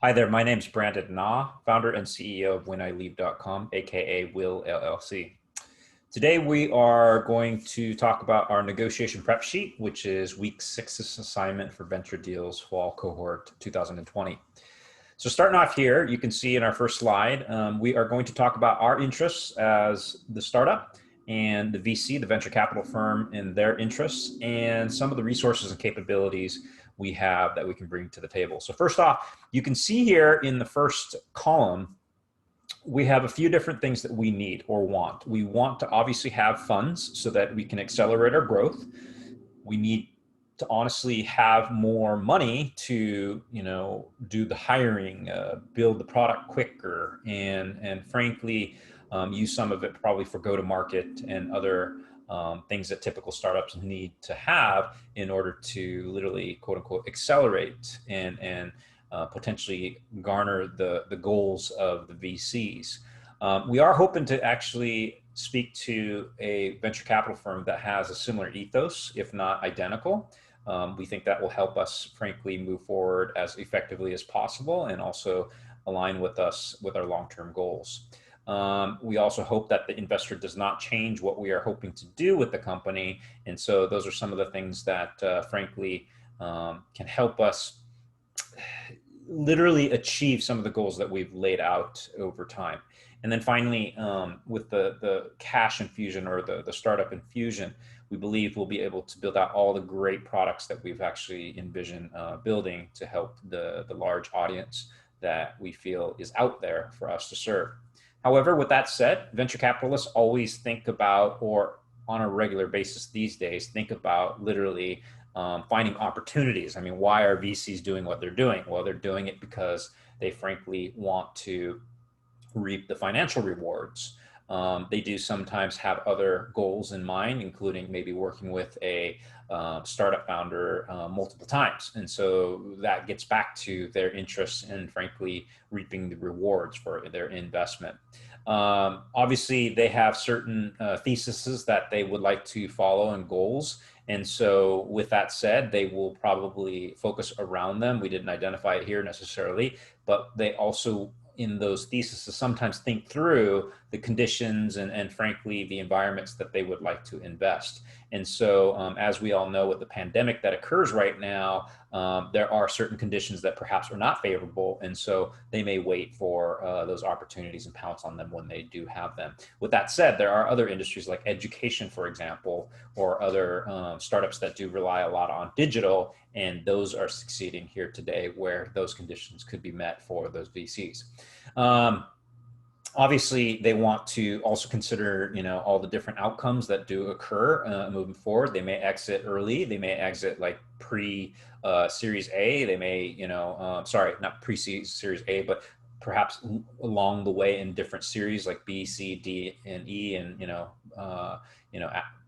Hi there, my name's Brandon Na, founder and CEO of WhenILeave.com, aka Will LLC. Today we are going to talk about our negotiation prep sheet, which is week 6's assignment for Venture Deals Fall Cohort 2020. So starting off here, you can see in our first slide, we are going to talk about our interests as the startup and the VC, the venture capital firm, and their interests, and some of the resources and capabilities we have that we can bring to the table. So first off, you can see here in the first column, we have a few different things that we need or want. We want to obviously have funds so that we can accelerate our growth. We need to honestly have more money to, do the hiring, build the product quicker, and frankly, use some of it probably for go-to-market and other things that typical startups need to have in order to literally, quote unquote, accelerate and potentially garner the goals of the VCs. We are hoping to actually speak to a venture capital firm that has a similar ethos, if not identical. We think that will help us, frankly, move forward as effectively as possible and also align with us with our long-term goals. We also hope that the investor does not change what we are hoping to do with the company. And so those are some of the things that, frankly, can help us literally achieve some of the goals that we've laid out over time. And then finally, with the cash infusion or the startup infusion, we believe we'll be able to build out all the great products that we've actually envisioned building to help the large audience that we feel is out there for us to serve. However, with that said, venture capitalists always think about, or on a regular basis these days, think about literally finding opportunities. I mean, why are VCs doing what they're doing? Well, they're doing it because they frankly want to reap the financial rewards. They do sometimes have other goals in mind, including maybe working with a startup founder multiple times. And so that gets back to their interests and frankly, reaping the rewards for their investment. Obviously, they have certain theses that they would like to follow and goals. And so with that said, they will probably focus around them. We didn't identify it here necessarily, but they also in those theses sometimes think through the conditions and frankly, the environments that they would like to invest. And so as we all know with the pandemic that occurs right now, there are certain conditions that perhaps are not favorable. And so they may wait for those opportunities and pounce on them when they do have them. With that said, there are other industries like education, for example, or other startups that do rely a lot on digital, and those are succeeding here today where those conditions could be met for those VCs. Obviously, they want to also consider, all the different outcomes that do occur moving forward. They may exit early. They may exit like pre-Series A. They may, sorry, not pre-Series A, but perhaps along the way in different series like B, C, D, and E, and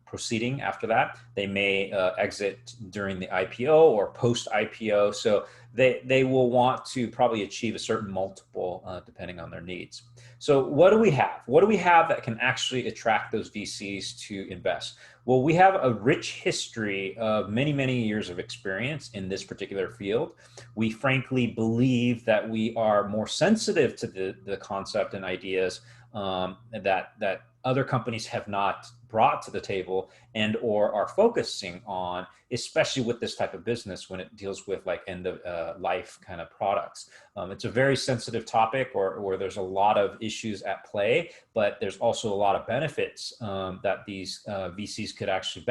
proceeding after that. They may exit during the IPO or post IPO. So they will want to probably achieve a certain multiple depending on their needs. So what do we have? What do we have that can actually attract those VCs to invest? Well, we have a rich history of many, many years of experience in this particular field. We frankly believe that we are more sensitive to the concept and ideas that other companies have not brought to the table and or are focusing on, especially with this type of business when it deals with like end of life kind of products. It's a very sensitive topic or there's a lot of issues at play, but there's also a lot of benefits that these VCs could actually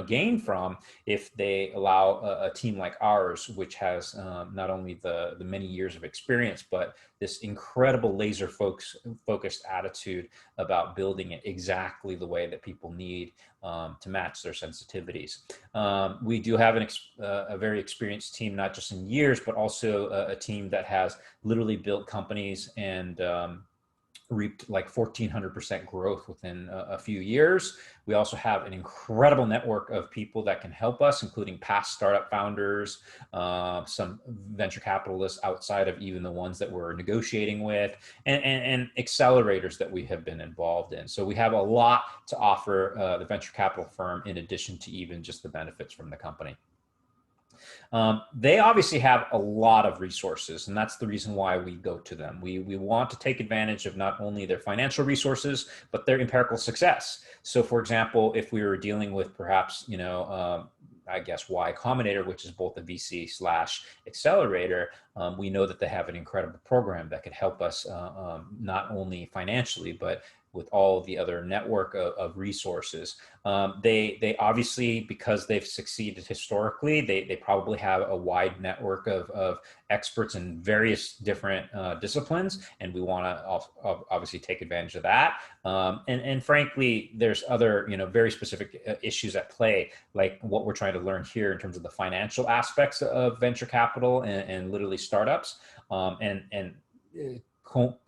gain from if they allow a team like ours, which has not only the many years of experience, but this incredible laser focused attitude about building it exactly the way that people need to match their sensitivities. We do have a very experienced team, not just in years, but also a team that has literally built companies and reaped like 1,400% growth within a few years. We also have an incredible network of people that can help us, including past startup founders, some venture capitalists outside of even the ones that we're negotiating with, and accelerators that we have been involved in. So we have a lot to offer the venture capital firm in addition to even just the benefits from the company. They obviously have a lot of resources, and that's the reason why we go to them. We want to take advantage of not only their financial resources, but their empirical success. So, for example, if we were dealing with perhaps, I guess Y Combinator, which is both a VC slash accelerator, we know that they have an incredible program that could help us not only financially, but with all the other network of resources. They obviously, because they've succeeded historically, they probably have a wide network of experts in various different disciplines, and we want to obviously take advantage of that. And frankly, there's other very specific issues at play, like what we're trying to learn here in terms of the financial aspects of venture capital and literally startups, and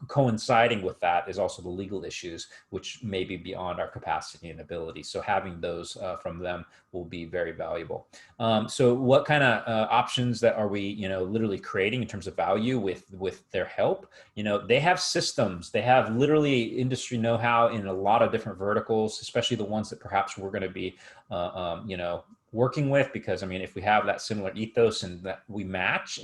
coinciding with that is also the legal issues, which may be beyond our capacity and ability. So having those from them will be very valuable. So what kind of options that are we, literally creating in terms of value with their help? They have systems, they have literally industry know-how in a lot of different verticals, especially the ones that perhaps we're going to be, working with, because if we have that similar ethos and that we match,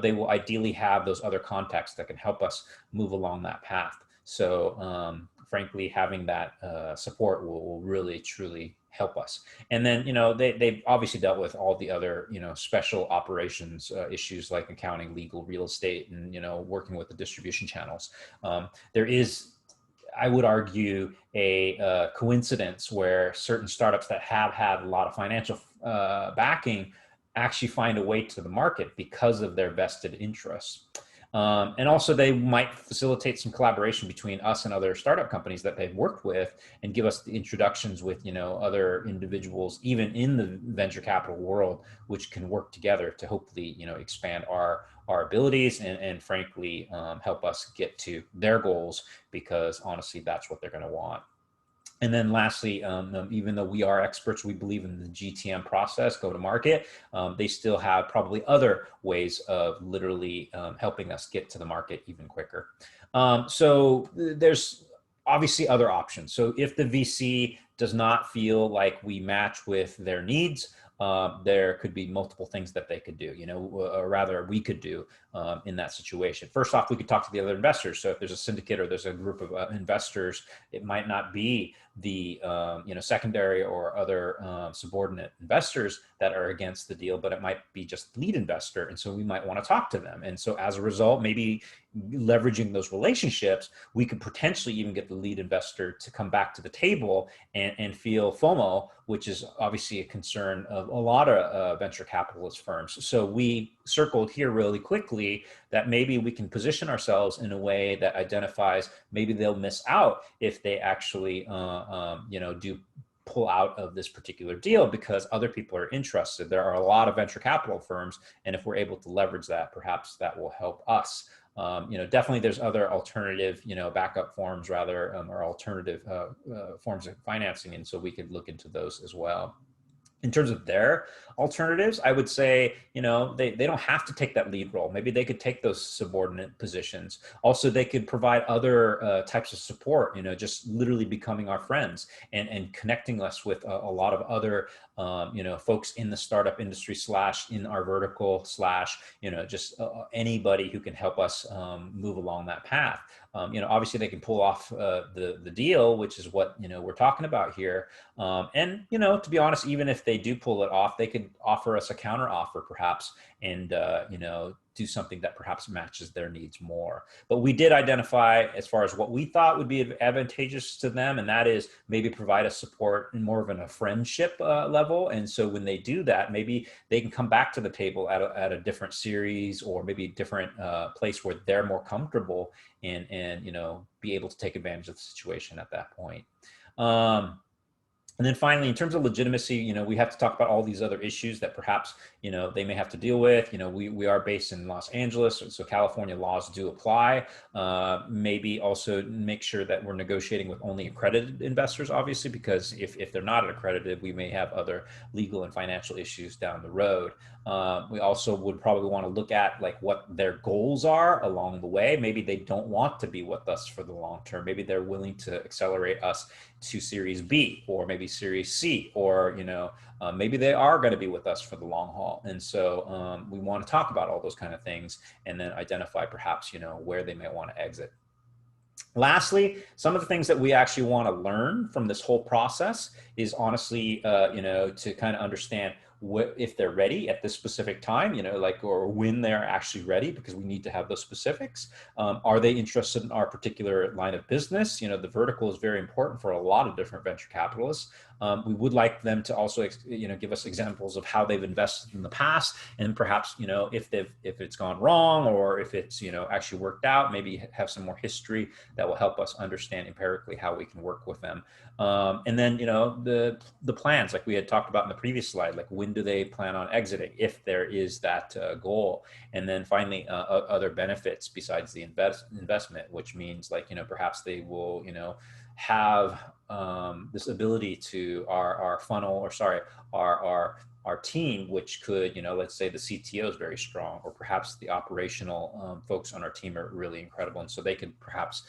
they will ideally have those other contacts that can help us move along that path. So frankly, having that support will really truly help us. And then they've obviously dealt with all the other special operations issues like accounting, legal, real estate, and working with the distribution channels. There is, I would argue, a coincidence where certain startups that have had a lot of financial backing actually find a way to the market because of their vested interests. And also they might facilitate some collaboration between us and other startup companies that they've worked with and give us the introductions with, other individuals, even in the venture capital world, which can work together to hopefully, expand our abilities and frankly, help us get to their goals, because honestly, that's what they're going to want. And then lastly, even though we are experts, we believe in the GTM process, go to market, they still have probably other ways of literally helping us get to the market even quicker. So there's obviously other options. So if the VC does not feel like we match with their needs, there could be multiple things that they could do, or rather we could do in that situation. First off, we could talk to the other investors. So if there's a syndicate or there's a group of investors, it might not be the secondary or other subordinate investors that are against the deal, but it might be just lead investor. And so we might want to talk to them. And so as a result, maybe leveraging those relationships, we could potentially even get the lead investor to come back to the table and feel FOMO, which is obviously a concern of a lot of venture capitalist firms. So we circled here really quickly that maybe we can position ourselves in a way that identifies maybe they'll miss out if they actually, do pull out of this particular deal because other people are interested. There are a lot of venture capital firms, and if we're able to leverage that, perhaps that will help us. Definitely there's other alternative, backup forms rather, or alternative forms of financing. And so we could look into those as well. In terms of their alternatives, I would say, they don't have to take that lead role. Maybe they could take those subordinate positions. Also, they could provide other types of support, just literally becoming our friends and connecting us with a lot of other, folks in the startup industry / in our vertical / just anybody who can help us move along that path. Obviously they can pull off the deal, which is what, we're talking about here. And, to be honest, even if they do pull it off, they could offer us a counter offer perhaps, and, do something that perhaps matches their needs more. But we did identify as far as what we thought would be advantageous to them, and that is maybe provide us support in more of a friendship level. And so when they do that, maybe they can come back to the table at a different series, or maybe a different place where they're more comfortable and be able to take advantage of the situation at that point. And then finally, in terms of legitimacy, we have to talk about all these other issues that perhaps, they may have to deal with. We are based in Los Angeles, so California laws do apply. Maybe also make sure that we're negotiating with only accredited investors, obviously, because if they're not accredited, we may have other legal and financial issues down the road. We also would probably want to look at like what their goals are along the way. Maybe they don't want to be with us for the long term. Maybe they're willing to accelerate us to Series B or maybe Series C, or maybe they are going to be with us for the long haul. And so we want to talk about all those kind of things and then identify perhaps where they may want to exit. Lastly, some of the things that we actually want to learn from this whole process is honestly, to kind of understand if they're ready at this specific time, or when they're actually ready, because we need to have those specifics. Are they interested in our particular line of business? The vertical is very important for a lot of different venture capitalists. We would like them to also, give us examples of how they've invested in the past, and perhaps, if it's gone wrong or if it's, actually worked out, maybe have some more history that will help us understand empirically how we can work with them. And then, the plans, like we had talked about in the previous slide, like when do they plan on exiting, if there is that goal. And then finally, other benefits besides the investment, which means like, perhaps they will, have this ability to our funnel, or sorry, our team, which could, let's say the CTO is very strong, or perhaps the operational folks on our team are really incredible. And so they could perhaps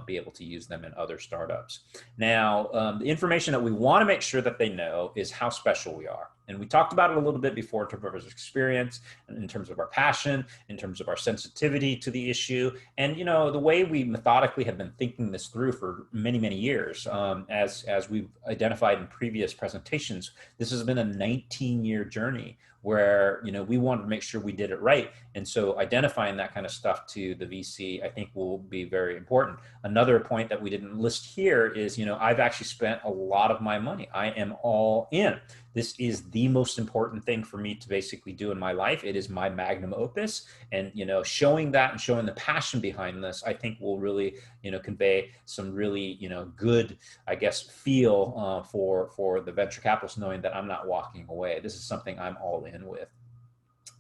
be able to use them in other startups. Now, the information that we want to make sure that they know is how special we are. And we talked about it a little bit before in terms of our experience, and in terms of our passion, in terms of our sensitivity to the issue, and the way we methodically have been thinking this through for many, many years. As we've identified in previous presentations, this has been a 19-year journey where we wanted to make sure we did it right. And so identifying that kind of stuff to the VC, I think, will be very important. Another point that we didn't list here is, I've actually spent a lot of my money. I am all in. This is the most important thing for me to basically do in my life. It is my magnum opus. And, showing that and showing the passion behind this, I think will really, convey some really, good, I guess, feel for the venture capitalists, knowing that I'm not walking away. This is something I'm all in with.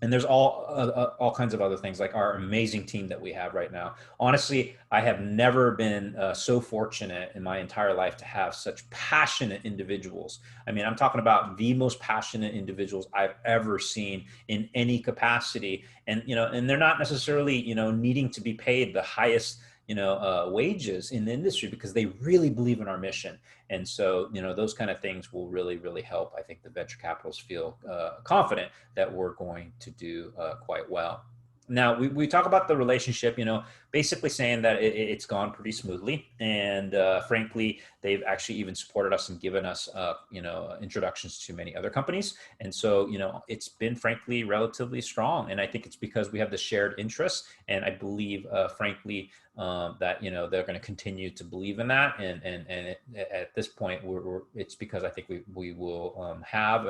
And there's all kinds of other things, like our amazing team that we have right now. Honestly, I have never been so fortunate in my entire life to have such passionate individuals. I mean, I'm talking about the most passionate individuals I've ever seen in any capacity. And, and they're not necessarily, needing to be paid the highest wages in the industry, because they really believe in our mission. And so, those kind of things will really, really help, I think, the venture capitalists feel confident that we're going to do quite well. Now, we talk about the relationship, basically saying that it's gone pretty smoothly. And frankly, they've actually even supported us and given us, introductions to many other companies. And so, it's been frankly relatively strong. And I think it's because we have the shared interests. And I believe, frankly, that, they're going to continue to believe in that. And at this point, it's because I think we will have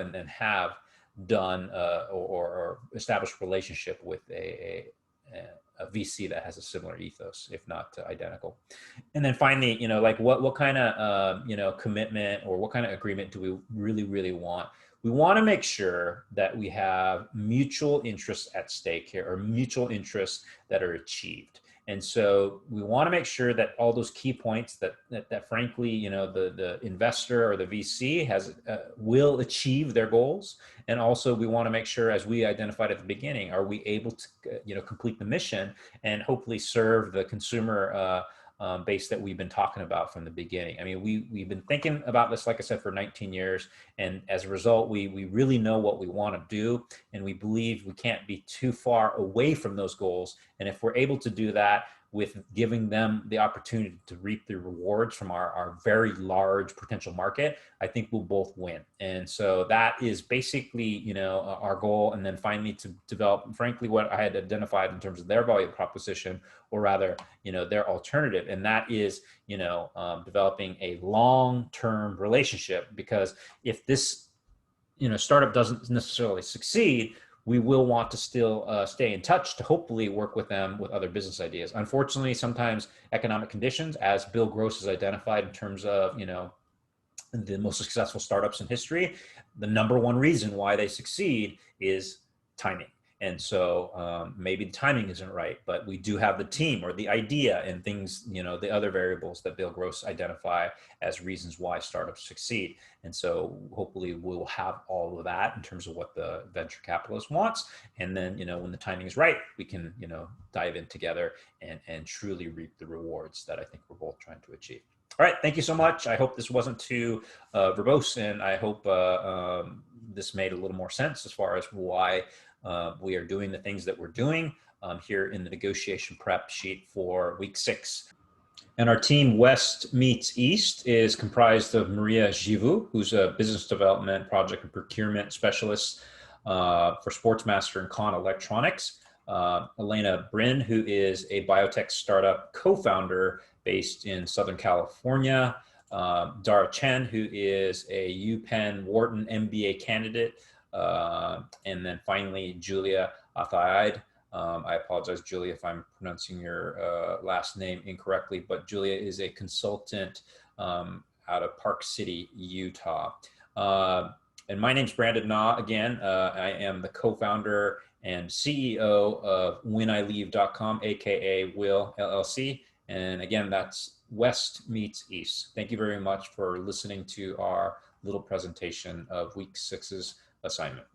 done or established relationship with a VC that has a similar ethos, if not identical. And then finally, like what kind of commitment or what kind of agreement do we really, really want? We want to make sure that we have mutual interests at stake here, or mutual interests that are achieved. And so we want to make sure that all those key points that frankly, the investor or the VC will achieve their goals. And also we want to make sure, as we identified at the beginning, are we able to, complete the mission and hopefully serve the consumer base that we've been talking about from the beginning. I mean, we've been thinking about this, like I said, for 19 years. And as a result, we really know what we want to do. And we believe we can't be too far away from those goals. And if we're able to do that with giving them the opportunity to reap the rewards from our very large potential market, I think we'll both win. And so that is basically, our goal. And then finally, to develop, frankly, what I had identified in terms of their value proposition, or rather, their alternative. And that is, developing a long-term relationship, because if this, startup doesn't necessarily succeed, we will want to still stay in touch to hopefully work with them with other business ideas. Unfortunately, sometimes economic conditions, as Bill Gross has identified in terms of, the most successful startups in history, the number one reason why they succeed is timing. And so maybe the timing isn't right, but we do have the team or the idea and things, the other variables that Bill Gross identify as reasons why startups succeed. And so hopefully we'll have all of that in terms of what the venture capitalist wants. And then, when the timing is right, we can, dive in together and truly reap the rewards that I think we're both trying to achieve. All right. Thank you so much. I hope this wasn't too verbose, and I hope this made a little more sense as far as why we are doing the things that we're doing here in the negotiation prep sheet for week 6. And our team West Meets East is comprised of Maria Givu, who's a business development, project and procurement specialist for Sportsmaster and Con Electronics. Elena Brin, who is a biotech startup co-founder based in Southern California. Dara Chen, who is a UPenn Wharton MBA candidate. And then finally, Julia Athaide. I apologize, Julia, if I'm pronouncing your last name incorrectly, but Julia is a consultant out of Park City, Utah. And my name's Brandon Na. Again, I am the co-founder and CEO of WhenILeave.com, aka Will LLC. And again, that's West Meets East. Thank you very much for listening to our little presentation of week 6's assignment.